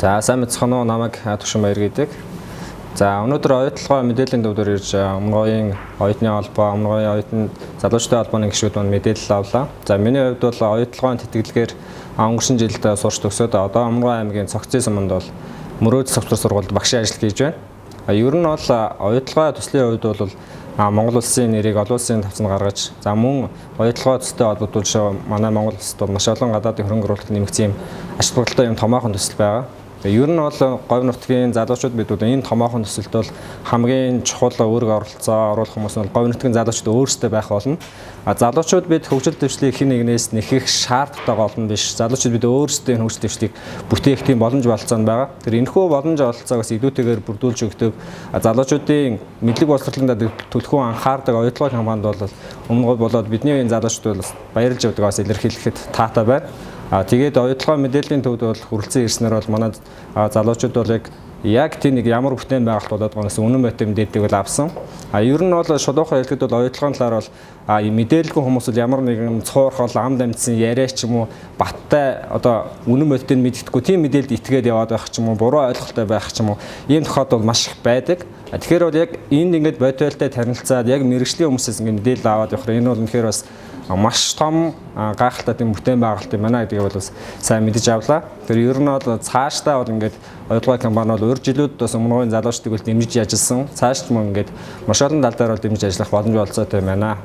За сайн мэцхан уу намайг Түшин Баяр гэдэг. За өнөөдөр оюутлогоо мэдээллийн төвдөр ирж Өмнөгийн оюутны холбоо, Өмнөгийн оюутны залуучдын холбооны гишүүд маань мэдээлэл авлаа. За миний хувьд бол оюутлогын тэтгэлгээр өнгөрсөн жилд сурч төгсөөд одоо Өмнөгийн аймгийн Цогцын суманд бол Мөрөөдөл совцор сургуульд багшийн ажил хийж байна. Ер нь бол оюутлогын төслийн хувьд бол Монгол улсын нэрийг олон улсын тавцанд гаргаж, за мөн оюутлогын төстэй холбогдуулж манай Монгол улсад бол маш олон гадаадын хөрөнгө оруулалт нэмэгдсэн юм ач холбогдолтой юм томоохон төсөл байгаа. Ер нь бол Говь нутгийн залуучууд бид энэ томоохон төсөлд бол хамгийн чухал үүрэг оролцоо оруулах хүмүүс нь Говь нутгийн залуучууд өөрсдөө байх болно. Залуучууд бид хөгжил дэвшлийг хэн нэгнээс нэхэх шаардлагатай гол нь биш. Залуучууд бид өөрсдөө энэ хөгжил дэвшлийг бүтээх тийм боломж болцоонд байгаа. Тэр энэхүү боломж ололцоогоос илүүтэйгээр бүрдүүлж өгдөг залуучуудын мэдлэг боловсролонд төлхөө анхаардаг оюутлогын компанид бол өмнө болоод бидний энэ залуучууд бол баярлж явдаг бас илэрхийлэхэд таатай байна. Тэгээд оюутлогын мэдээллийн төвд бол хүрэлцэн ирснээр бол манай залуучууд бол яг тийм нэг ямар бүтээн байгальд болоод байгаагаас үнэн байт мэдээллийг бол авсан. Ер нь бол шулуухан хэлэхэд бол оюутлогын талаар бол мэдээлэлгүй хүмүүс бол ямар нэгэн цуурхол ам дамжсан яриа ч юм уу баттай одоо үнэн байттыг мэддэхгүй тийм мэдээлэлд итгээд яваад байх ч юм уу буруу ойлголттой байх ч юм уу ийм тохиолдол маш их байдаг. Тэгэхээр бол яг энд ингээд бодиттой танилцаад яг мэрэгжлийн хүмүүсээс ингээд мэдээлэл аваад явах энэ бол үнэхээр бас маш том гайхалтай тийм бүтээн байгальт юм байна гэдгийг бол бас сайн мэдэж авлаа. Тэр ер нь бол цаашдаа бол ингээд оюутлогын компани бол өөр жилүүд бас Өмнөгийн залуучдыг бол дэмжиж ажилласан. Цааш ч мөн ингээд маш олон тал дээр бол дэмжиж ажиллах боломж олцоотой юм байна.